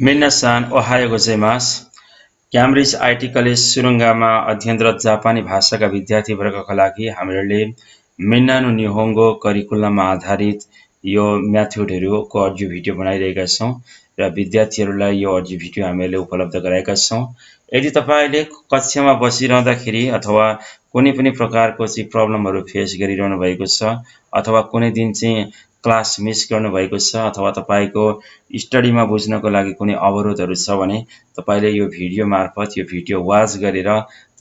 मिन्नासान Ohio गोजाइमास Cambridge IT college सुरुङ्गामा अध्ययनरत जापानी भाषाका विद्यार्थीवर्गका लागि हामीले मिन्ना नो निहोङ्गो करिकुलममा आधारित यो म्याथडहरूको अडियो भिडियो बनाइरहेका छौँ र विद्यार्थीहरूलाई यो अडियो भिडियो हामीले उपलब्ध गराएका छौँ। यदि तपाईले कक्षामा बसिरहँदाखेरि अथवा कुनै पनि प्रकारको प्रब्लमहरू फेस गरिरहनु भएको छ अथवा कुनै दिन क्लास मिस गर्नुभएको छ अथवा तपाईको स्टडीमा बुझ्नको लागि कुनै अवरोधहरू छ भने तपाईले यो भिडियो मार्फत यो भिडियो वाच गरेर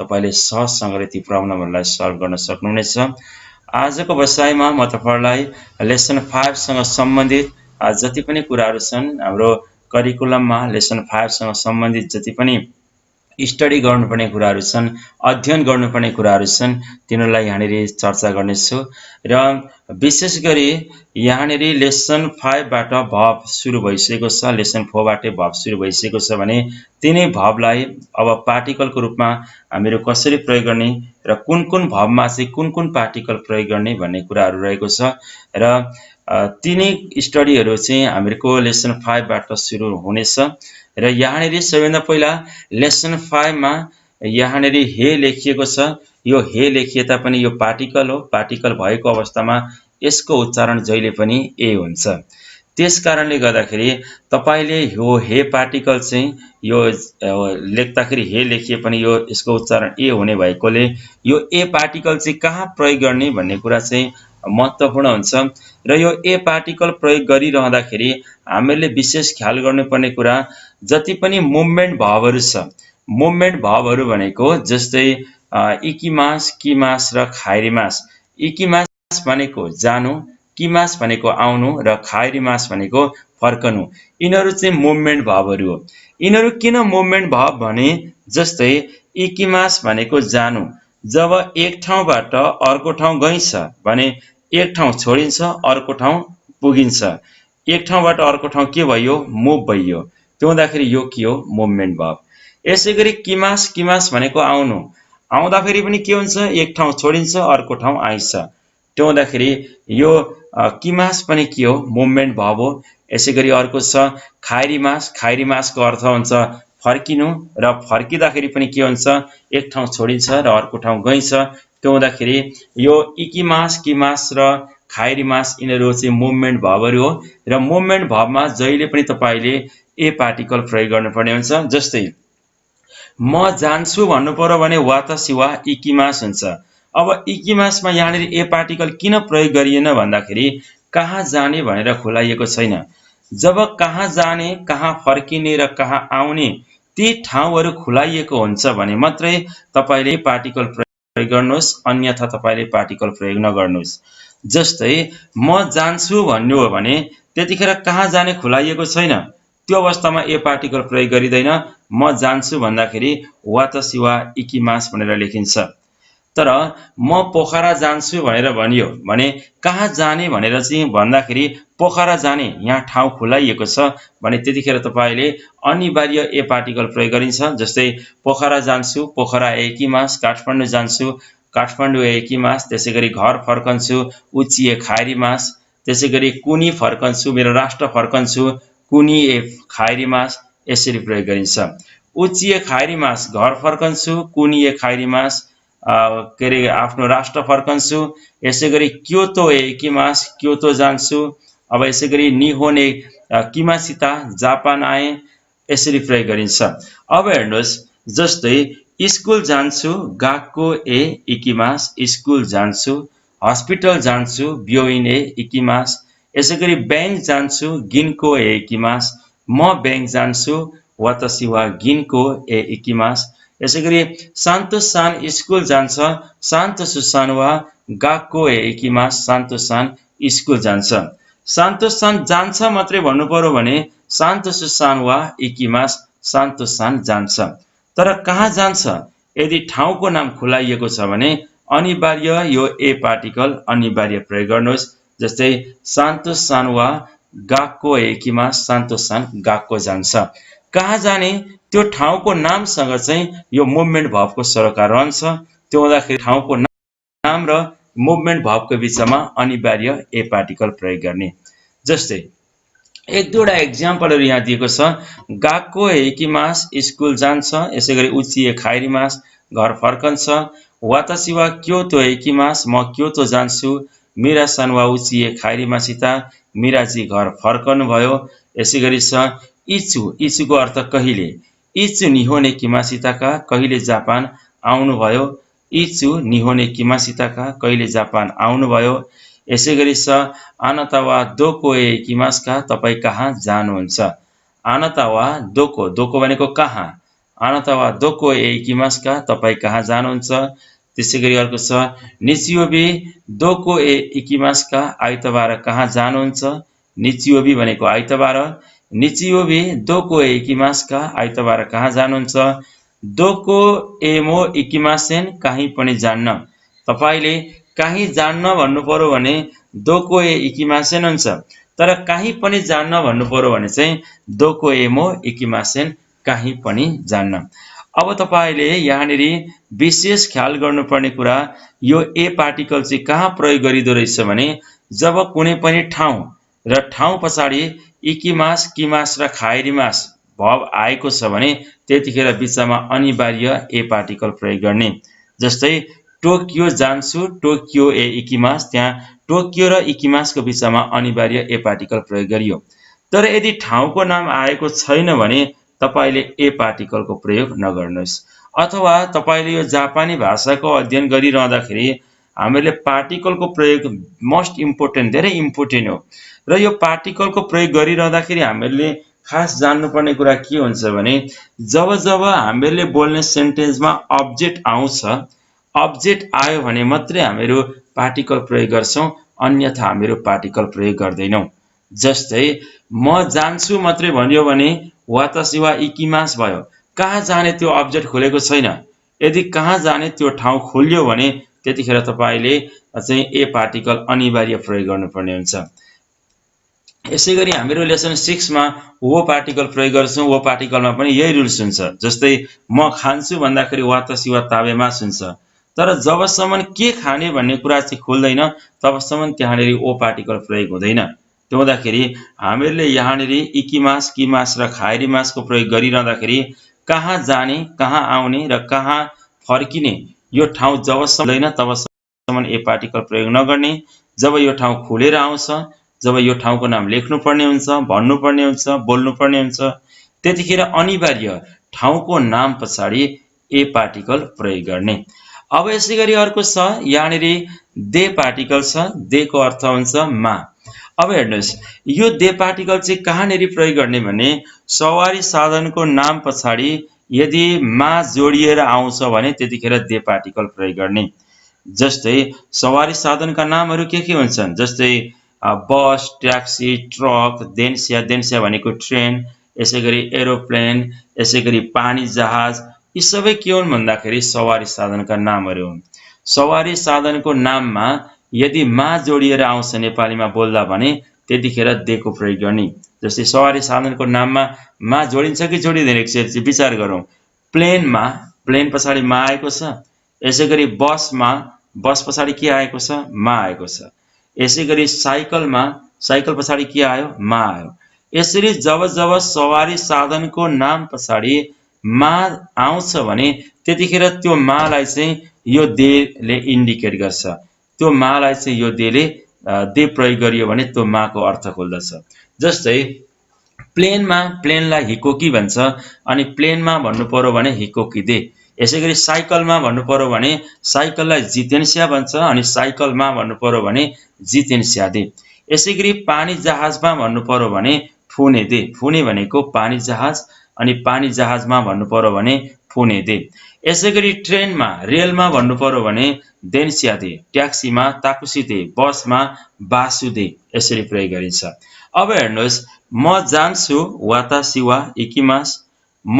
तपाईले सहजसँगले ती प्रब्लमहरूलाई सल्भ गर्न सक्नुहुनेछ। आजको बसाइमा म तपाईलाई लेसन 5 सँग सम्बन्धित जति पनि कुराहरू छन् हाम्रो करिकुलममा लेसन 5 सँग सम्बन्धित जति पनि स्टडी गर्नुपर्ने कुराहरू छन् अध्ययन गर्नुपर्ने कुराहरू छन् तिनीहरूलाई यहाँनिर चर्चा गर्नेछु र विशेष गरी यहाँनिर लेसन 5 बाट भर्ब सुरु भइसकेको छ लेसन 4 बाटै भर्ब सुरु भइसकेको छ भने तिनै भर्बलाई अब पार्टिकलको रूपमा हामीहरू कसरी प्रयोग गर्ने र कुन कुन भर्बमा कुन कुन पार्टिकल प्रयोग गर्ने भन्ने कुराहरू रहेको छ र तिनै स्टडीहरू हामीहरूको लेसन 5 बाट सुरु हुनेछ र यहाँनिर सबैभन्दा पहिला लेसन 5 मा यहाँनिर हे लेखिएको छ। यो हे लेखिए तापनि यो पार्टिकल हो, पार्टिकल भएको अवस्थामा यसको उच्चारण जहिले पनि ए हुन्छ। त्यसकारणले गर्दाखेरि तपाईले यो हे पार्टिकल यो लेख्दाखेरि हे लेखिए पनि यो यसको उच्चारण ए हुने भएकोले यो ए पार्टिकल कहाँ प्रयोग गर्ने भन्ने कुरा महत्त्वपूर्ण हुन्छ र यो ए पार्टिकल प्रयोग गरिरहँदाखेरि हामीले विशेष ख्याल गर्नुपर्ने कुरा जति पनि मुभमेन्ट भर्बहरू छ मुभमेन्ट भर्बहरू भनेको जस्तै इकिमास किमास र खाइरिमास। इकिमास भनेको जानु, किमास भनेको आउनु र खाइरिमास भनेको फर्कनु। यिनीहरू मुभमेन्ट भर्बहरू हो। यिनीहरू किन मुभमेन्ट भर्ब भने जस्तै इकिमास भनेको जानु, जब एक ठाउँबाट अर्को ठाउँ गइन्छ भने एक ठाउँ छोडिन्छ अर्को ठाउँ पुगिन्छ। एक ठाउँबाट अर्को ठाउँ के भयो? मुभ भयो। त्यो हुँदाखेरि यो के हो? Movement verb. यसैगरी किमास किमास भनेको आउनु, आउँदाखेरि पनि के हुन्छ? एक ठाउँ छोडिन्छ अर्को ठाउँ आइन्छ। त्यो हुँदाखेरि यो किमास पनि के हो? मुभमेन्ट भर्ब हो। यसैगरी अर्को छ खाइरिमास। खाइरिमासको अर्थ हुन्छ फर्किनु र फर्किँदाखेरि पनि के हुन्छ? एक ठाउँ छोडिन्छ र अर्को ठाउँ गइन्छ। त्यो हुँदाखेरि यो इकिमास किमास र खाइरिमास यिनीहरू मुभमेन्ट भर्बहरू हो र मुभमेन्ट भर्बमा जहिले पनि तपाईले ए पार्टिकल प्रयोग गर्नुपर्ने हुन्छ। जस्तै म जान्छु भन्नु पर्यो भने वातासी वा इकिमास हुन्छ। अब इकिमासमा यहाँनिर ए पार्टिकल किन प्रयोग गरिएन भन्दाखेरि कहाँ जाने भनेर खुलाइएको छैन। जब कहाँ जाने, कहाँ फर्किने र कहाँ आउने ती ठाउँहरू खुलाइएको हुन्छ भने मात्रै तपाईले पार्टिकल प्रयोग गर्नुहोस्, अन्यथा तपाईले पार्टिकल प्रयोग नगर्नुहोस्। जस्तै म जान्छु भन्नु हो भने त्यतिखेर कहाँ जाने खुलाइएको छैन, त्यो अवस्थामा ए पार्टिकल प्रयोग गरिँदैन। म जान्छु भन्दाखेरि वातासी वा इकिमास भनेर लेखिन्छ। तर म पोखरा जान्छु भनेर भनियो भने कहाँ जाने भनेर भन्दाखेरि पोखरा जाने यहाँ ठाउँ खुलाइएको छ भने त्यतिखेर तपाईले अनिवार्य ए पार्टिकल प्रयोग गरिन्छ। जस्तै पोखरा जान्छु, पोखरा एकिमास। काठमाडौँ जान्छु, काठमाडौँ एकिमास। त्यसैगरी घर फर्कन्छु, उचिए खाइरिमास। त्यसैगरी कुनी फर्कन्छु, मेरो राष्ट्र फर्कन्छु, कुनी ए खाइरिमास। यसरी प्रयोग गरिन्छ। उचिए खाइरिमास घर फर्कन्छु, कुनी ए खाइरिमास के अरे आफ्नो राष्ट्र फर्कन्छु। यसैगरी क्योतो एकिमास, क्योतो जान्छु। अब यसैगरी निहोने किमासिता जापान आए। यसरी प्रयोग गरिन्छ। अब हेर्नुहोस्, जस्तै स्कुल जान्छु, गाक्को ए इकिमास, स्कुल जान्छु। हस्पिटल जान्छु, ब्योइन ए इकिमास। यसैगरी बैंक जान्छु, गिनको ए इकिमास। म बैंक जान्छु, वातासी वा गिनको ए इकिमास। यसैगरी सान्तोसान स्कुल जान्छ, सान्तोसुसान वा गाक्को ए इकिमास। सान्तोसान स्कुल जान्छ। सान्तोसान जान्छ मात्रै भन्नु पर्यो भने सान्तोसुसान वा इकिमास, सान्तोसान जान्छ। तर कहाँ जान्छ? यदि ठाउँको नाम खुलाइएको छ भने अनिवार्य यो ए पार्टिकल अनिवार्य प्रयोग गर्नुहोस्। जस्तै सान्तोसान वा गाक्को एकिमास, सान्तोसान गाक्को जान्छ। कहाँ जाने त्यो ठाउँको नामसँग यो मुभमेन्ट भर्बको सरोकार रहन्छ। त्यो हुँदाखेरि ठाउँको नाम र मुभमेन्ट भर्बको बीचमा अनिवार्य ए पार्टिकल प्रयोग गर्ने। जस्तै एक दुईवटा एक्जाम्पलहरू यहाँ दिएको छ। गाको हेइकिमास स्कुल जान्छ, यसै गरी उचिए खाइरिमास घर फर्कन्छ। वातासी वा क्योतो हेइकिमास म क्योतो जान्छु, मिरा सान वा उचिए खाइरिमासिता मिराजी घर फर्कनु भयो। यसै गरी छ इचु, इचुको अर्थ कहिले। इचु निहोने किमासिताका कहिले जापान आउनुभयो। इचु निहोने किमासिताका कहिले जापान आउनुभयो। यसै गरी छ आनाता वा दोको एकिमासका तपाईँ कहाँ जानुहुन्छ। आनाता वा दोको, दोको भनेको कहाँ। आनाता वा दोको एकिमासका तपाईँ कहाँ जानुहुन्छ। त्यसै गरी अर्को छ निचियोबी दोको एकिमासका आइतबार कहाँ जानुहुन्छ। निचियोबी भनेको आइतबार। निचियोबी दोको एकिमासका आइतबार कहाँ जानुहुन्छ। दोको एमो इकिमासेन कहीँ पनि जान्न। तपाईँले कहीँ जान्न भन्नु पर्यो भने दोको ए इकिमासेन हुन्छ। तर कहीँ पनि जान्न भन्नु पर्यो भने चाहिँ दोको एमो इकिमासेन कहीँ पनि जान्न। अब तपाईँले यहाँनिर विशेष ख्याल गर्नुपर्ने कुरा यो ए पार्टिकल चाहिँ कहाँ प्रयोग गरिँदो रहेछ भने जब कुनै पनि ठाउँ र ठाउँ पछाडि इकिमास, किमास र खाइरिमास भव आएको छ भने त्यतिखेर बिचमा अनिवार्य ए पार्टिकल प्रयोग गर्ने। जस्तै टोकियो जान्छु, टोकियो ए इकिमास, त्यहाँ टोकियो र इकिमासको बिचमा अनिवार्य ए पार्टिकल प्रयोग गरियो। तर यदि ठाउँको नाम आएको छैन भने तपाईले ए पार्टिकलको प्रयोग नगर्नुहोस्। अथवा तपाईले यो जापानी भाषाको अध्ययन गरिरहँदाखेरि हामीले पार्टिकलको प्रयोग मोस्ट इम्पोर्टेन्ट, धेरै इम्पोर्टेन्ट हो। र यो पार्टिकलको प्रयोग गरिरहँदाखेरि हामीले खास जान्नुपर्ने कुरा के हुन्छ भने जब जब हामीले बोल्ने सेन्टेन्समा अब्जेक्ट आउँछ, अब्जेक्ट आयो भने मात्रै हामीहरू पार्टिकल प्रयोग गर्छौं, अन्यथा हामीहरू पार्टिकल प्रयोग गर्दैनौं। जस्तै म जान्छु मात्रै भन्यो भने वातासी वा इकिमास भयो। कहाँ जाने त्यो अब्जेक्ट खुलेको छैन। यदि कहाँ जाने त्यो ठाउँ खुल्यो भने त्यतिखेर तपाईले चाहिँ ए पार्टिकल अनिवार्य प्रयोग गर्नुपर्ने हुन्छ। यसै गरी हामीहरू लेसन 6 मा वो पार्टिकल प्रयोग गर्छौं। वो पार्टिकलमा पनि यही रुल्स हुन्छ। जस्तै म खान्छु भन्दाखेरि वातासी वा ताबेमास हुन्छ। तर जबसम्म के खाने भन्ने कुरा चाहिँ खुल्दैन तबसम्म त्यहाँनेरि ओ पार्टिकल प्रयोग हुँदैन। त्यो हुँदाखेरि हामीहरूले यहाँनेरि इकिमास, किमास र खाइरिमासको प्रयोग गरिरहँदाखेरि कहाँ जाने, कहाँ आउने र कहाँ फर्किने यो ठाउँ जबसम्म हुँदैन तबसम्म ए पार्टिकल प्रयोग नगर्ने। जब यो ठाउँ खुलेर आउँछ, जब यो ठाउँको नाम लेख्नुपर्ने हुन्छ, भन्नुपर्ने हुन्छ, बोल्नुपर्ने हुन्छ, त्यतिखेर अनिवार्य ठाउँको नाम पछाडि ए पार्टिकल प्रयोग गर्ने। अब यसै गरी अर्को छ यहाँनेरि दे पार्टिकल छ। देको अर्थ हुन्छ मा। अब हेर्नुहोस् यो दे पार्टिकल चाहिँ कहाँनेरि प्रयोग गर्ने भने सवारी साधनको नाम पछाडि यदि मा जोडिएर आउँछ भने त्यतिखेर दे पार्टिकल प्रयोग गर्ने। जस्तै सवारी साधनका नामहरू के हुन्छन्। जस्तै बस, ट्याक्सी, ट्रक, देन्सिया, देन्सिया भनेको ट्रेन, यसै गरी एरोप्लेन, यसै गरी पानी जहाज, यी सबै के हुन् भन्दाखेरि सवारी साधनका नामहरू हुन्। सवारी साधनको नाममा यदि मा जोडिएर आउँछ नेपालीमा बोल्दा भने त्यतिखेर देको प्रयोग गर्ने। जस्तै सवारी साधनको नाममा मा जोडिन्छ कि जोडिँदैन एकचोटि विचार गरौँ। प्लेनमा प्लेन पछाडि मा आएको छ। यसै गरी बसमा बस पछाडि के आएको छ, मा आएको छ। यसै गरी साइकलमा साइकल पछाडि के आयो, मा आयो। यसरी जब जब सवारी साधनको नाम पछाडि मा आउँछ भने त्यतिखेर त्यो मालाई चाहिँ यो देले इन्डिकेट गर्छ। त्यो मालाई चाहिँ यो देले दे प्रयोग गरियो भने त्यो माको अर्थ खोल्दछ। जस्तै प्लेनमा प्लेनलाई हिकोकी भन्छ अनि प्लेनमा भन्नु पर्यो भने हिकोकी दे। यसै गरी साइकलमा भन्नु पर्यो भने साइकललाई जितेन्सिया भन्छ अनि साइकलमा भन्नु पर्यो भने जितेन्सिया दे। यसै गरी पानी जहाजमा भन्नु पर्यो भने फुने दे। फुने भनेको पानी जहाज अनि पानी जहाजमा भन्नु पर्यो भने फुने दे। यसै गरी ट्रेनमा रेलमा भन्नु पर्यो भने देन्सिया दे। ट्याक्सीमा ताकुसी दे। बसमा बासु दे। यसरी प्रयोग गरिन्छ। अब हेर्नुहोस् म जान्छु वातासी वा इकिमास, म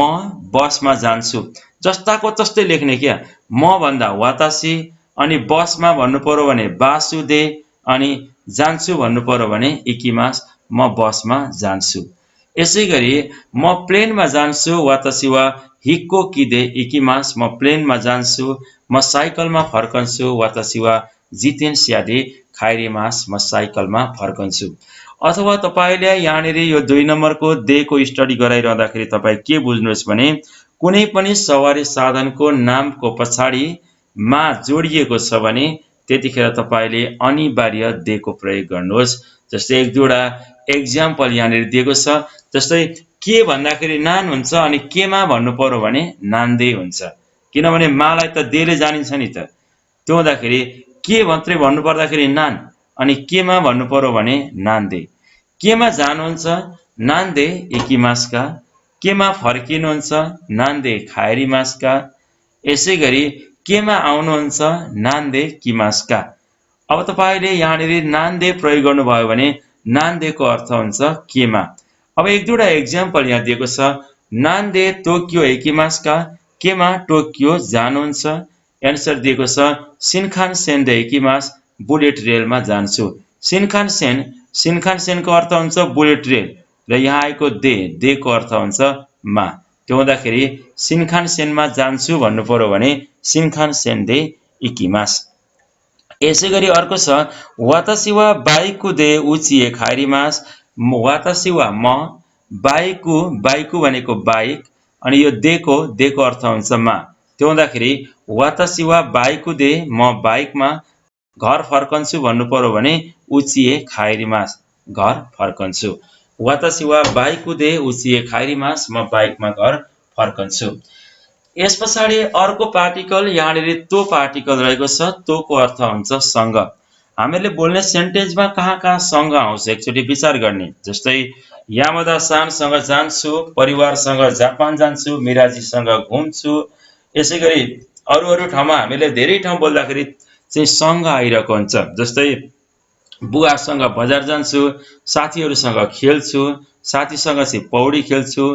बसमा जान्छु जस्ताको तस्तै लेख्ने क्या। म भन्दा वातासी अनि बसमा भन्नु पर्यो भने बासु दे अनि जान्छु भन्नु पर्यो भने इकिमास, म बसमा जान्छु। यसै गरी म प्लेनमा जान्छु वातासी वा हिक्कोकी दे इकिमास, म प्लेनमा जान्छु। म साइकलमा फर्कन्छु वातासी वा जितेन्सिया दे खाइरिमास, म साइकलमा फर्कन्छु। अथवा तपाईले यहाँनिर यो 2 नम्बरको देको स्टडी गराइरहँदाखेरि तपाई के बुझ्नुहोस् भने कुनै पनि सवारी साधनको नामको पछाडि मा जोडिएको छ भने त्यतिखेर तपाईले अनिवार्य देको प्रयोग गर्नुहोस्। जस्तै एक दुईवटा एक्जाम्पल यहाँनिर दिएको छ। जस्तै के भन्दाखेरि नान हुन्छ अनि केमा भन्नु पर्यो भने नान्दै हुन्छ, किनभने मालाई त देले जानिन्छ नि त। त्यो हुँदाखेरि के मात्रै भन्नु पर्दाखेरि नान, अनि केमा भन्नु पर्यो भने नान्दे। केमा जानुहुन्छ नान्दे इकिमास्का, केमा फर्किनुहुन्छ नान्दे खाएरिमास्का, यसै गरी केमा आउनुहुन्छ नान्दे किमास्का। अब तपाईले यहाँनिर नान्दे प्रयोग गर्नुभयो भने नान्देको अर्थ हुन्छ केमा। अब एक दुईवटा एक्जाम्पल यहाँ दिएको छ। नान्दे टोकियो इकिमास्का, केमा टोकियो जानुहुन्छ। एन्सर दिएको छ सिनखानसेन दे इकिमास, बुलेट रेलमा जान्छु। सिनखानसेनको अर्थ हुन्छ बुलेट रेल र यहाँ आएको देको अर्थ हुन्छ मा। त्यो हुँदाखेरि सिनखानसेनमा जान्छु भन्नु पर्यो भने सिनखानसेन दे इकिमास। यसै गरी अर्को छ वातासी वा बाइकु दे उचिए खाइरिमास। वातासी वा म, बाइकु भनेको बाइक अनि यो देको अर्थ हुन्छ मा। त्यो हुँदाखेरि वातासी वा बाइकु दे म बाइकमा घर फर्कन्छु भन्नु पर्यो भने उचिए खाइरिमास, घर फर्कन्छु। वातासी वा बाइकु दे उचिए खाइरिमास, म बाइकमा घर फर्कन्छु। यस पछाडि अर्को पार्टिकल यहाँनिर तो पार्टिकल रहेको छ। तोको अर्थ हुन्छ सँग। हामीले बोल्ने सेन्टेन्समा कहाँ सँग आउँछ एकचोटि विचार गर्ने। जस्तै यामदा सानसँग जान्छु, परिवारसँग जापान जान्छु, मिराजीसँग घुम्छु। यसै गरी अरू ठाउँमा हामीले धेरै ठाउँ बोल्दाखेरि चाहिँ सँग आइरहेको हुन्छ। जस्तै बुवासँग बजार जान्छु, साथीहरूसँग खेल्छु, साथीसँग चाहिँ पौडी खेल्छु।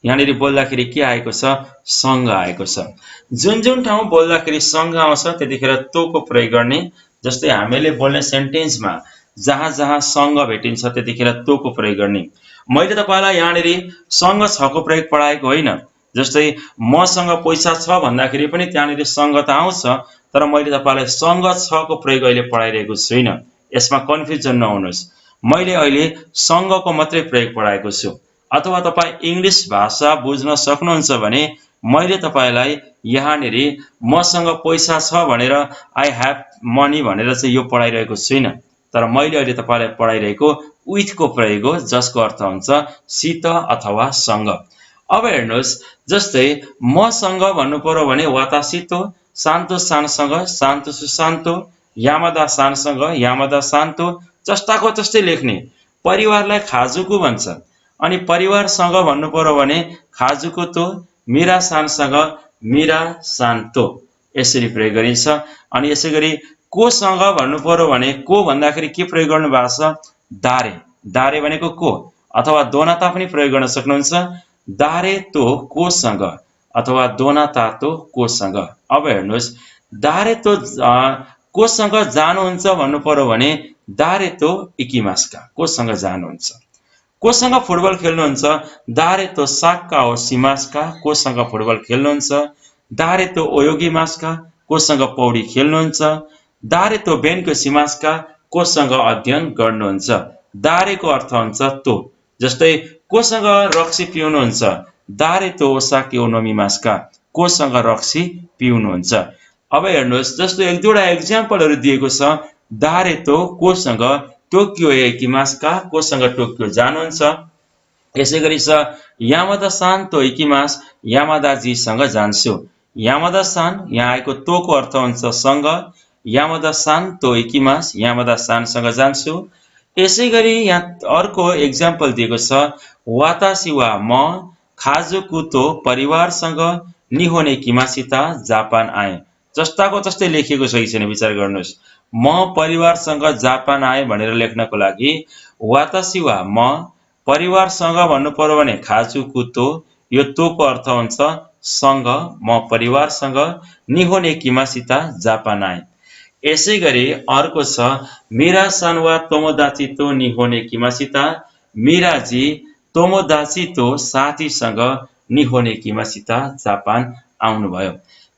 यहाँनिर बोल्दाखेरि के आएको छ सँग आएको छ। जुन ठाउँ बोल्दाखेरि सँग आउँछ त्यतिखेर तोको प्रयोग गर्ने। जस्तै हामीले बोल्ने सेन्टेन्समा जहाँ सँग भेटिन्छ त्यतिखेर तोको प्रयोग गर्ने। मैले तपाईलाई यहाँनिर सँग छको प्रयोग पढाएको होइन। जस्तै मसँग पैसा छ भन्दाखेरि पनि त्यहाँनिर सँग त आउँछ, तर मैले तपाईलाई सँग छको प्रयोग अहिले पढाइरहेको छुइनँ। यसमा कन्फ्युजन नहुनुहोस्। मैले अहिले सँगको मात्रै प्रयोग पढाएको छु। अथवा तपाईँ इङ्ग्लिस भाषा बुझ्न सक्नुहुन्छ भने मैले तपाईलाई यहाँनिर मसँग पैसा छ भनेर आई ह्याभ मनी भनेर चाहिँ यो पढाइरहेको छुइनँ, तर मैले अहिले तपाईलाई पढाइरहेको विथको प्रयोग हो, जसको अर्थ हुन्छ सित अथवा सँग। अब हेर्नुहोस्, जस्तै मसँग भन्नु पर्यो भने वातासितो, शान्तो सानसँग शान्तो सुशान्तो, यामदा सानसँग यामदा शान्तो। जस्ताको तस्तै लेख्ने। परिवारलाई खाजुको भन्छ अनि परिवारसँग भन्नु पर्यो भने खाजुको तो, मिरा सानसँग मिरा शान्तो, यसरी प्रयोग गरिन्छ। अनि यसै गरी कोसँग भन्नु पर्यो भने को भन्दाखेरि के प्रयोग गर्नु भएको छ दारे। दारे भनेको को, अथवा दोनाता पनि प्रयोग गर्न सक्नुहुन्छ। दारे तो कोसँग अथवा दोनाता तो कोसँग। अब हेर्नुहोस्, दारे तो कोसँग जानुहुन्छ भन्नु पर्यो भने दारे तो इकिमास्का, कोसँग जानुहुन्छ। कोसँग फुटबल खेल्नुहुन्छ दारे तो साक्का हो सिमास्का, कोसँग फुटबल खेल्नुहुन्छ। दारे तो ओयोगिमास्का, कोसँग पौडी खेल्नुहुन्छ। दारे तो बेनको सिमास्का, कोसँग अध्ययन गर्नुहुन्छ। दारेको अर्थ हुन्छ तो। जस्तै कोसँग रक्सी पिउनुहुन्छ दारे तो ओसाके ओनोमिमास्का, कोसँग रक्सी पिउनुहुन्छ। अब हेर्नुहोस्, जस्तो एक दुईवटा एक्जाम्पलहरू दिएको छ। दारे तो कोसँग टोकियो इकिमास्का, कोसँग टोकियो जानुहुन्छ। यसै गरी छ यामदा सान तो इकिमास, यामदाजीसँग जान्छु। यामदा सान यहाँ आएको तोको अर्थ हुन्छ सँग। यामदा सान तो इकिमास, यामदा सानसँग जान्छु। यसै गरी यहाँ अर्को एक्जाम्पल दिएको छ वातासी वा म खाजुकु तो परिवारसँग निहोने किमासिता जापान आए। जस्ताको तस्तै लेखिएको छ कि छैन विचार गर्नुहोस्। म परिवारसँग जापान आए भनेर लेख्नको लागि वातासी वा म, परिवारसँग भन्नु पर्यो भने खाजुकु तो, यो तोको अर्थ हुन्छ सँग, म परिवारसँग निहोने किमासिता जापान आए। यसै गरी अर्को छ मिरा सान वा तोमोदाची तो निहोने किमासिता, मिराजी तोमोदाची तो साथीसँग निहोने किमासिता जापान आउनुभयो।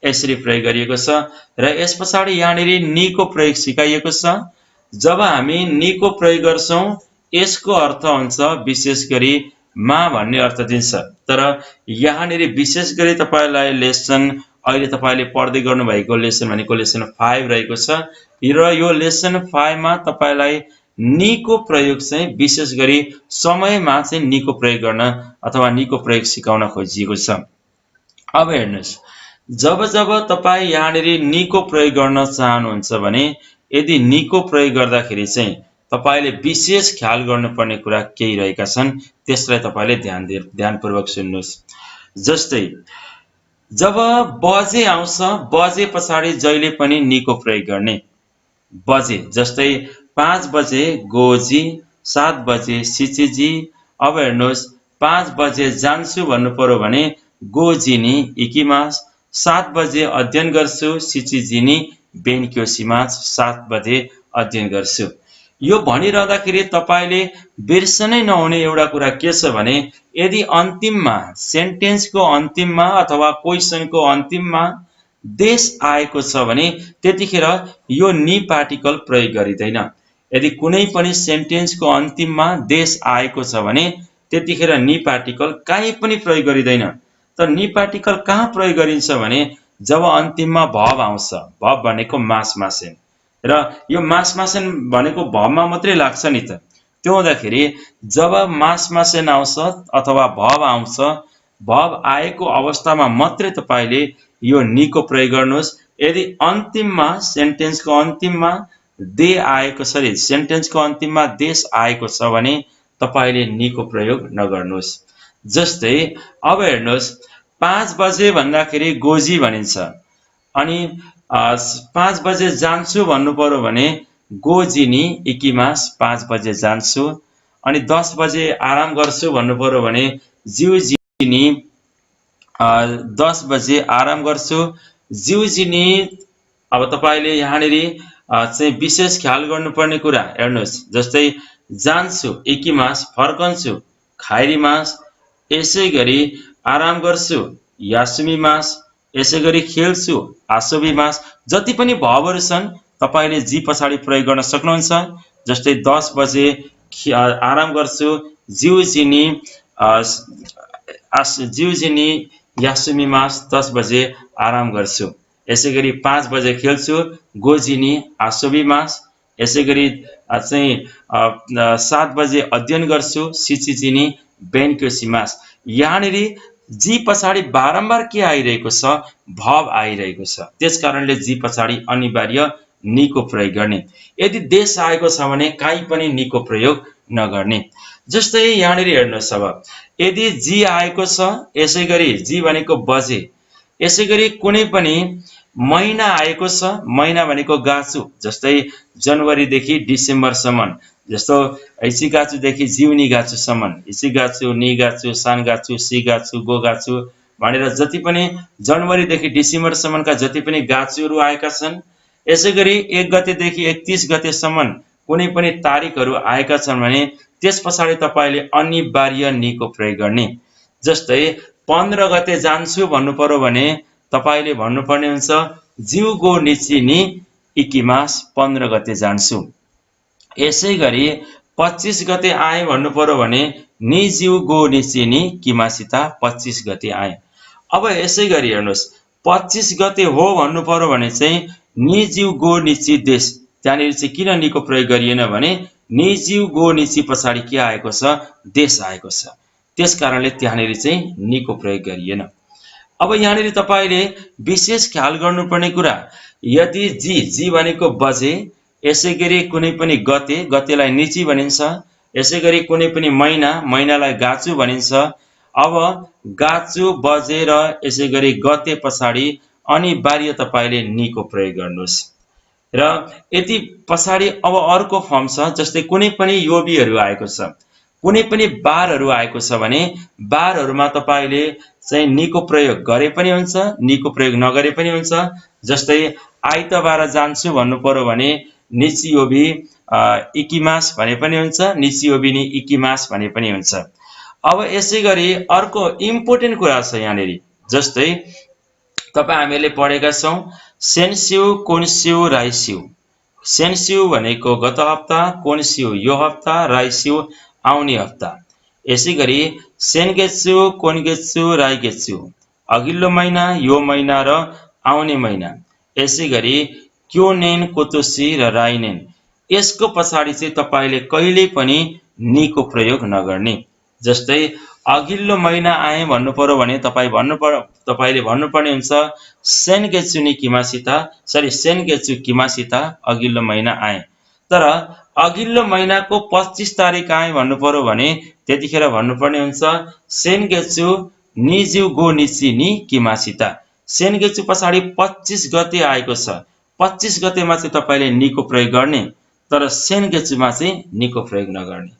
यसरी प्रयोग गरिएको छ। र यस पछाडि यहाँनिर नीको प्रयोग सिकाइएको छ। जब हामी नीको प्रयोग गर्छौं यसको अर्थ हुन्छ विशेष गरी मा भन्ने अर्थ दिन्छ। तर यहाँनिर विशेष गरी तपाईलाई लेसन अहिले तपाईले पढ्दै गर्नु भएको लेसन भनेको लेसन 5 रहेको छ र यो लेसन 5 मा तपाईलाई नीको प्रयोग चाहिँ विशेष गरी समयमा चाहिँ नीको प्रयोग गर्न अथवा नीको प्रयोग सिकाउन खोजिएको छ। अब हेर्नुस्, जब जब तपाई यहाँनिर नीको प्रयोग गर्न चाहनुहुन्छ भने यदि नीको प्रयोग गर्दाखेरि चाहिँ तपाईले विशेष ख्याल गर्नुपर्ने कुरा केही रहेका छन्, त्यसलाई तपाईले ध्यानपूर्वक सुन्नुस्। जस्तै जब बजे आउँछ, बजे पछाडि जहिले पनि नीको प्रयोग गर्ने। बजे जस्तै 5 बजे गोजी, 7 बजे सिचिजी। अब हेर्नुहोस्, 5 बजे जान्छु भन्नु पर्यो भने गोजिनी इकिमास। 7 बजे अध्ययन गर्छु, सिचिजिनी बेनक्योसिमास। 7 बजे अध्ययन गर्छु। यो भनिरहँदाखेरि तपाईले बिर्सनै नहुने एउटा कुरा के छ भने यदि अन्तिममा सेन्टेन्सको अन्तिममा अथवा क्वेशनको अन्तिममा देश आएको छ भने त्यतिखेर यो नी पार्टिकल प्रयोग गरिदैन। यदि कुनै पनि सेन्टेन्सको अन्तिममा देश आएको छ भने त्यतिखेर नी पार्टिकल कहीँ पनि प्रयोग गरिदैन। तर नी पार्टिकल कहाँ प्रयोग गरिन्छ भने जब अन्तिममा भव आउँछ। भव भनेको मास मासेन र यो मास मासेन भनेको भवमा मात्रै लाग्छ नि त। त्यो हुँदाखेरि जब मास मासेन आउँछ अथवा भव आउँछ, भव आएको अवस्थामा मात्रै तपाईले यो नीको प्रयोग गर्नुहोस्। यदि अन्तिममा सेन्टेन्सको अन्तिममा दे आएको छ रे सेन्टेन्सको अन्तिममा देश आएको छ भने तपाईले नीको प्रयोग नगर्नुहोस्। जस्तै अब हेर्नुहोस्, 5 बजे भन्दाखेरि गोजी भनिन्छ अनि 5 बजे जान्छु भन्नु पर्यो भने गोजिनी इकिमास। 5 बजे जान्छु अनि 10 बजे आराम गर्छु भन्नु पर्यो भने जिउजिनी 10 बजे आराम गर्छु। जिउजिनी अब तपाईले यहाँनिर चाहिँ विशेष ख्याल गर्नुपर्ने कुरा हेर्नुहोस्। जस्तै जान्छु इकिमास, फर्कन्छु खाइरिमास। यसै गरी आराम गर्छु यासुमिमास। यसै गरी खेल्छु आसोबिमास। जति पनि भवहरू छन् तपाईले जी पछाडि प्रयोग गर्न सक्नुहुन्छ। जस्तै 10 बजे आराम गर्छु जिउजिनी जिउजिनी यासुमिमास। 10 बजे आराम गर्छु। यसै गरी 5 बजे खेल्छु गोजिनी आसोबिमास। यसै गरी चाहिँ 7 बजे अध्ययन गर्छु सिचिजिनी बेनक्योसिमास। यहाँनिर जी पछाडि बारम्बार के आइरहेको छ? भव आइरहेको छ। त्यसकारणले जी पछाडि अनिवार्य नीको प्रयोग गर्ने। यदि देश आएको छ भने कहीँ पनि नीको प्रयोग नगर्ने। जस्तै यहाँनिर हेर्नुहोस्, अब यदि जी आएको छ, यसै गरी जी भनेको बजे, यसै गरी कुनै पनि महिना आएको छ, महिना भनेको गाछु। जस्तै जनवरीदेखि डिसेम्बरसम्म, जस्तो इसिगाचुदेखि जिउनी गाचुसम्म, इसिगाचु निगाचु सानगाचु सिगाचु गोगाचु भनेर जति पनि जनवरीदेखि डिसेम्बरसम्मका जति पनि गाचुहरू आएका छन्, यसै गरी 1 गतेदेखि 31 गतेसम्म कुनै पनि तारिकहरू आएका छन् भने त्यस पछाडि तपाईले अनिवार्य नीको प्रयोग गर्ने। जस्तै 15 गते जान्छु भन्नु पर्यो भने तपाईले भन्नुपर्ने हुन्छ जिउगो निचिनी इकिमास। 15 गते जान्छु। यसै गरी 25 गते आए भन्नु पर्यो भने निजिउगो निचिनी किमासिता। 25 गते आए। अब यसै गरी हेर्नुहोस्, 25 गते हो भन्नु पर्यो भने चाहिँ निजिउगो निची देश। त्यहाँनिर चाहिँ किन नीको प्रयोग गरिएन भने निजिउगो निची पछाडि के आएको छ? देश आएको छ। त्यस कारणले त्यहाँनिर चाहिँ नीको प्रयोग गरिएन। अब यहाँनिर तपाईले विशेष ख्याल गर्नुपर्ने कुरा, यदि जी भनेको बजे, यसै गरी कुनै पनि गते, गतेलाई निची भनिन्छ, यसै गरी कुनै पनि महिना, महिनालाई गाचु भनिन्छ। अब गाचु बजे र यसै गरी गते पछाडि अनिवार्य तपाईले नीको प्रयोग गर्नुहोस्। र यति पछाडि अब अर्को फर्म छ। जस्तै कुनै पनि योबीहरू आएको छ, कुनै पनि बारहरू आएको छ भने बारहरूमा तपाईले चाहिँ नीको प्रयोग गरे पनि हुन्छ, नीको प्रयोग नगरे पनि हुन्छ। जस्तै आइतबार जान्छु भन्नु पर्यो भने निचियोबी इकिमास भने पनि हुन्छ, निचियोबिनी इकिमास भने पनि हुन्छ। अब यसै गरी अर्को इम्पोर्टेन्ट कुरा छ यहाँनिर। जस्तै तपाईँ हामीले पढेका छौँ सेन्स्यु, कोन्स्यु, राइस्यु। सेन्स्यु भनेको गत हप्ता, कोन्स्यु यो हप्ता, राइस्यु आउने हप्ता। यसै गरी सेनगेत्सु, कोन्गेत्सु, राइगेत्सु अघिल्लो महिना, यो महिना र आउने महिना। यसै गरी क्योनेन, कोतोसी र राइनेन यसको पछाडि चाहिँ तपाईले कहिल्यै पनि नीको प्रयोग नगर्ने। जस्तै अघिल्लो महिना आए भन्नु पर्यो भने तपाईले भन्नुपर्ने हुन्छ सेनगेत्सु नि किमासिता, सेनगेत्सु किमासिता अघिल्लो महिना आए। तर अघिल्लो महिनाको 25 तारिक आए भन्नु पर्यो भने त्यतिखेर भन्नुपर्ने हुन्छ सेनगेत्सु निजु गो निची नि किमासिता। सेनगेत्सु पछाडि 25 गते आएको छ, 25 गतेमा चाहिँ तपाईले निको प्रयोग गर्ने, तर सेनगेत्सुमा चाहिँ निको प्रयोग नगर्ने।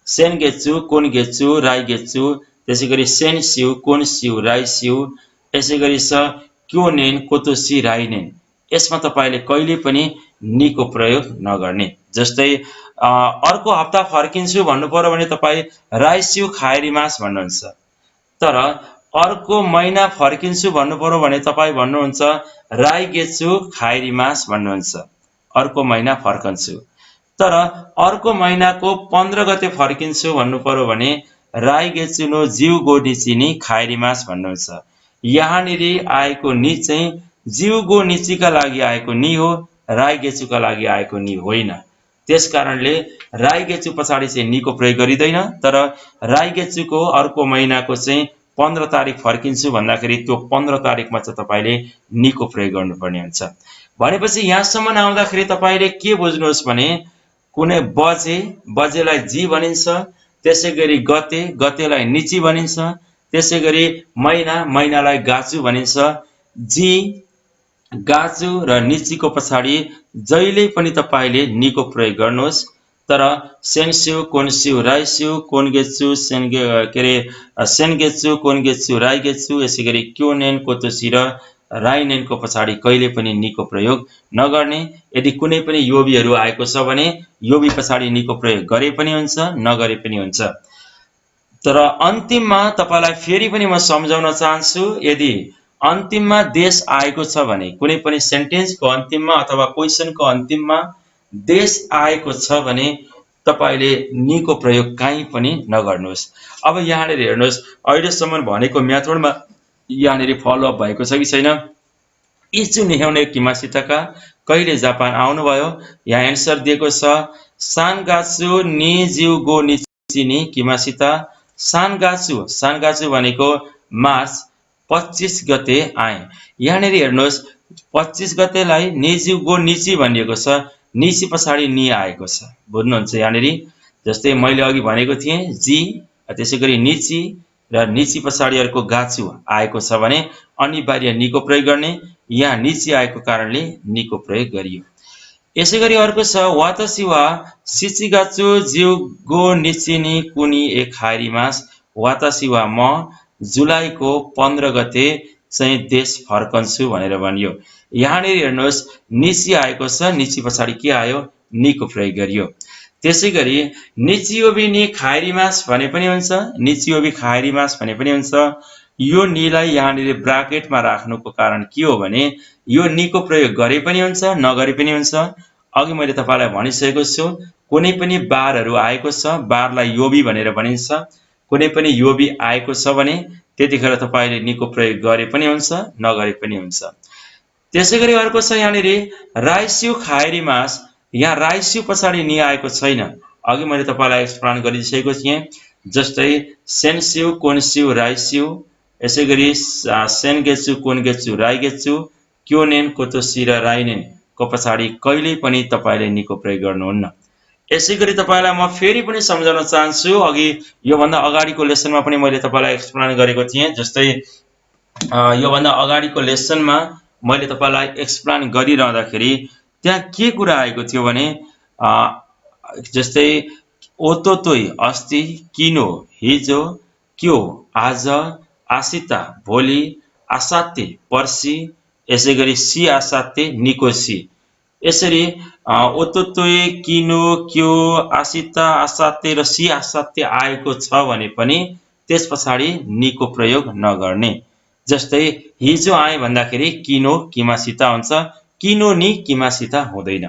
सेनगेत्सु, कोन्गेत्सु, राइगेत्सु, त्यसैगरी सेन्स्यु, कोन्स्यु, राइस्यु, यसैगरी छ क्योनेन, कोतोसी, राइनेन यसमा तपाईले कहिले पनि निको प्रयोग नगर्ने। जस्तै अर्को हप्ता फर्किन्छु भन्नु पर्यो भने तपाई राइस्यु खाएरिमास भन्नुहुन्छ, तर अर्को महिना फर्किन्छु भन्नु पर्यो भने तपाई भन्नुहुन्छ राइगेत्सु खाएरिमास भन्नुहुन्छ, अर्को महिना फर्कन्छु। तर अर्को महिनाको 15 गते फर्किन्छु भन्नु पर्यो भने राइगेत्सु नो जिउ गो निची नि खाएरिमास भन्नुहुन्छ। यहाँनिर आएको नि चाहिँ जिउ गो निचीका लागि आएको नि हो, राइगेत्सुका लागि आएको नि होइन। त्यसकारणले राइगेत्सु पछाडि चाहिँ निको प्रयोग गरिँदैन, तर राइगेत्सुको अर्को महिनाको चाहिँ 15 तारिक फर्किन्छु भन्दाखेरि त्यो 15 तारिकमा चाहिँ तपाईले निको प्रयोग गर्नुपर्ने हुन्छ। भनेपछि यहाँसम्म आउँदाखेरि तपाईले के बुझ्नुहोस् भने कुनै बजे, बजेलाई जी भनिन्छ, त्यसैगरी गते, गतेलाई निची भनिन्छ, त्यसैगरी महिना, महिनालाई गाचु भनिन्छ। जी, गाचु र निचीको पछाडि जहिले पनि तपाईले निको प्रयोग गर्नुहोस्। तर सेन्स्यु, कोन्स्यु, राइस्यु, कोन्गेत्सु, सेनगेत्सु, कोन्गेत्सु, राइगेत्सु, यसैगरी क्योनेन, कोतोसी र राइनेनको पछाडि कहिले पनि निको प्रयोग नगर्ने। यदि कुनै पनि योबीहरू आएको छ भने योबी पछाडि निको प्रयोग गरे पनि हुन्छ, नगरे पनि हुन्छ। तर अन्तिममा तपाईलाई फेरि पनि म सम्झाउन चाहन्छु, यदि अन्तिममा देश आएको छ भने कुनै पनि सेन्टेन्सको अन्तिममा अथवा क्वेशनको अन्तिममा देश आएको छ भने तपाईले निको प्रयोग काहीँ पनि नगर्नुहोस्। अब यहाँनिर हेर्नुहोस्, अहिलेसम्म भनेको म्याथडमा यहाँनिर फलोअप भएको छ कि छैन। इचु निहाउने किमासिताका कहिले जापान आउनुभयो? यहाँ एन्सर दिएको छ सानगाचु नि जिउ गो निची नि किमासिता। सानगाचु, सानगाचु भनेको मार्च 25 गते आए। यहाँनिर हेर्नुहोस् 25 गतेलाई निजु गो निची भनिएको छ, निची पछाडि नि आएको छ, बुझ्नुहुन्छ यहाँनिर। जस्तै मैले अघि भनेको थिएँ जी, त्यसैगरी निची र निची पछाडि अर्को गाचु आएको छ भने अनिवार्य निको प्रयोग गर्ने। यहाँ निची आएको कारणले निको प्रयोग गरियो। यसैगरी अर्को छ वातासी वा सिचिगाचु जिउ गो निची नि कुनी एक खाएरिमास। वातासी वा म जुलाईको 15 गते चाहिँ देश फर्कन्छु भनेर भनियो। यहाँनिर हेर्नुहोस् निची आएको छ, निची पछाडि के आयो? निको प्रयोग गरियो। त्यसैगरी निचियोबी नि खाएरिमास भने पनि हुन्छ, निचियोबी खाएरिमास भने पनि हुन्छ। यो निलाई यहाँनिर ब्राकेटमा राख्नुको कारण के हो भने यो निको प्रयोग गरे पनि हुन्छ, नगरे पनि हुन्छ। अघि मैले तपाईलाई भनिसकेको छु कुनै पनि बारहरू आएको छ, बारलाई योबी भनेर भनिन्छ। कुनै पनि योबी आएको छ भने त्यतिखेर तपाईले निको प्रयोग गरे पनि हुन्छ, नगरे पनि हुन्छ। त्यसैगरी अर्को छ यहाँनिर राइस्यु खाएरिमास। यहाँ राइस्यु पछाडि नि आएको छैन, अघि मैले तपाईलाई एक्सप्लेन गरिसकेको थिएँ। जस्तै सेन्स्यु, कोन्स्यु, राइस्यु, यसैगरी सेनगेत्सु, कोन्गेत्सु, राइगेत्सु, क्योनेन, कोतोसी र राइनेन को पछाडि कहिल्यै पनि तपाईले निको प्रयोग गर्नुहुन्न। यसैगरी तपाईलाई म फेरि पनि सम्झाउन चाहन्छु, अघि योभन्दा अगाडिको लेसनमा पनि मैले तपाईलाई एक्सप्लेन गरेको थिएँ। जस्तै योभन्दा अगाडिको लेसनमा मैले तपाईलाई एक्सप्लेन गरिरहँदाखेरि त्यहाँ के कुरा आएको थियो भने जस्तै ओतोतोई अस्ति, किनो हिजो, क्यो आज, आसिता भोलि, आसाते पर्सि, यसैगरी सी आसाते निकोसी। यसरी ओतोतोई, किनो, क्यो, आसिता, आसाते र सी आसाते आएको छ भने पनि त्यस पछाडि निको प्रयोग नगर्ने। जस्तै हिजो आए भन्दाखेरि किनो किमासिता हुन्छ, किनो नि किमासिता हुँदैन।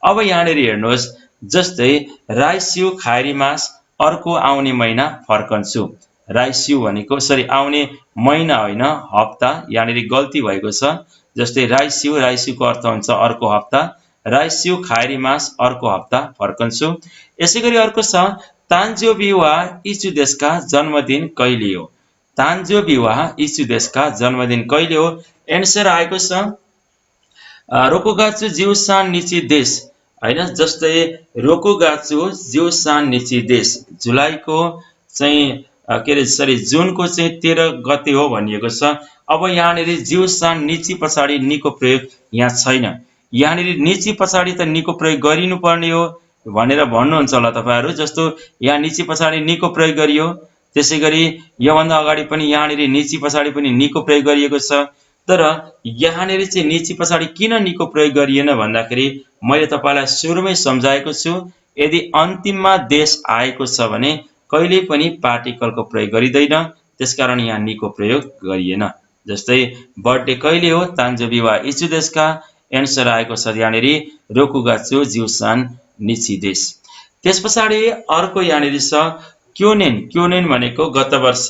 अब यहाँनिर हेर्नुहोस्, जस्तै राइस्यु खायरी मास अर्को आउने महिना फर्कन्छु। राइस्यु भनेको आउने महिना होइन, हप्ता, यहाँनिर गल्ती भएको छ। जस्तै राइस्युको अर्थ हुन्छ अर्को हप्ता, राइस्यु खायरी मास अर्को हप्ता फर्कन्छु। यसै गरी अर्को छ तान्जोबी वा इचु देशका जन्मदिन कहिले हो। तान्जोबी वा इचु देशका जन्मदिन कहिले हो? एन्सर आएको छ रोकुगात्सु जिउसान निची देश हैन। जस्तै रोकुगात्सु जिउसान निची देश जुलाईको चाहिँ जुनको चाहिँ 13 गते हो भनिएको छ। अब यहाँनिर जिउसान निची पछाडि निको प्रयोग यहाँ छैन। यहाँनिर निची पछाडि त निको प्रयोग गरिनु पर्ने हो भनेर भन्नुहुन्छ होला तपाईहरु। जस्तो यहाँ निची पछाडि निको प्रयोग गरियो, त्यसैगरी योभन्दा अगाडि पनि यहाँनिर निची पछाडि पनि निको प्रयोग गरिएको छ। तर यहाँनिर चाहिँ निची पछाडि किन निको प्रयोग गरिएन भन्दाखेरि मैले तपाईलाई सुरुमै सम्झाएको छु, यदि अन्तिममा देश आएको छ भने कहिल्यै पनि पार्टिकलको प्रयोग गरिदैन, त्यसकारण यहाँ निको प्रयोग गरिएन। जस्तै बर्थडे कहिले हो? तान्जोबी वा इचु देशका। एन्सर आएको छ यहाँनिर रोकुगात्सु जिउसान निची देश। त्यसपछाडि अर्को यहाँनिर छ क्योनेन। क्योनेन भनेको गत वर्ष।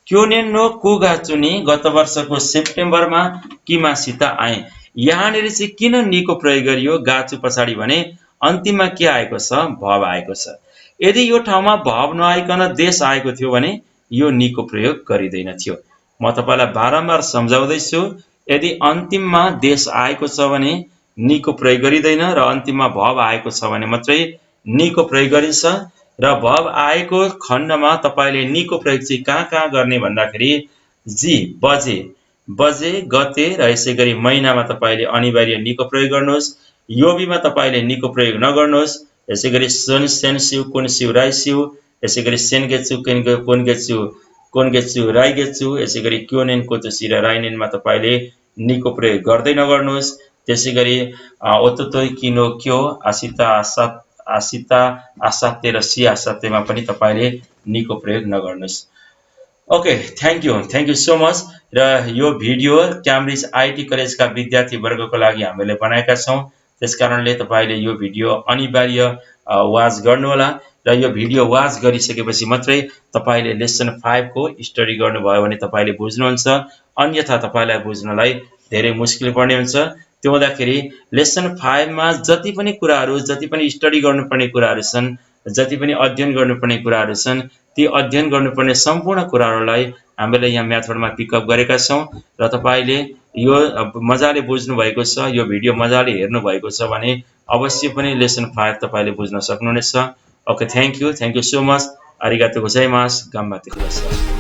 क्योनेन नो कुगात्सु नि गत वर्षको सेप्टेम्बरमा किमासित आए। यहाँनिर चाहिँ किन निको प्रयोग गरियो गाचु पछाडि भने अन्तिममा के आएको छ? भव आएको छ। यदि यो ठाउँमा भव नआइकन देश आएको थियो भने यो निको प्रयोग गरिदैन थियो। म तपाईलाई बारम्बार सम्झाउँदै छु, यदि अन्तिममा देश आएको छ भने निको प्रयोग गरिदैन र अन्तिममा भव आएको छ भने मात्रै निको प्रयोग गरिन्छ। र भव आएको खण्डमा तपाईले निको प्रयोग चाहिँ कहाँ गर्ने भन्दाखेरि जी बजे, बजे, गते र यसैगरी महिनामा तपाईले अनिवार्य निको प्रयोग गर्नुहोस्। योबीमा तपाईले निको प्रयोग नगर्नुहोस्। यसैगरी सन, सेन्स्यु, कुन्स्यु, राइस्यु, यसैगरी सेनगेत्सु, कोनगेत्सु, कोनगेत्सु, राइगेत्सु, यसैगरी क्योनेन, कोतुसी र राइनेनमा तपाईले निको प्रयोग गर्दै नगर्नुहोस्। त्यसैगरी ओतोतोइ, किनो, क्यो, आसिता, आसाते र सियासातेमा पनि तपाईले निको प्रयोग नगर्नुहोस्। Okay, thank you so much. र यो भिडियो क्याम्ब्रिज आईटी कलेजका विद्यार्थी वर्गको लागि हामीले बनाएका छौं, त्यसकारणले तपाईले यो भिडियो अनिवार्य वाच गर्नुहोला। र यो भिडियो वाच गरिसकेपछि मात्रै तपाईले लेसन 5 को स्टडी गर्नुभयो भने तपाईले बुझ्नुहुन्छ, अन्यथा तपाईलाई बुझ्नलाई धेरै मुस्किल पर्ने हुन्छ। त्यो हुँदाखेरि लेसन 5 मा जति पनि कुराहरू, जति पनि स्टडी गर्नुपर्ने कुराहरू छन्, जति पनि अध्ययन गर्नुपर्ने कुराहरू छन्, ती अध्ययन गर्नुपर्ने सम्पूर्ण कुराहरूलाई हामीले यहाँ म्याथडमा पिकअप गरेका छौं। र तपाईले यो मजाले बुझ्नु भएको छ, यो भिडियो मजाले हेर्नु भएको छ भने अवश्य पनि लेसन 5 तपाईले बुझ्न सक्नुहुनेछ। Okay, thank you so much. आरिगातो गोजाइमास। गम्बाते कुदासाई।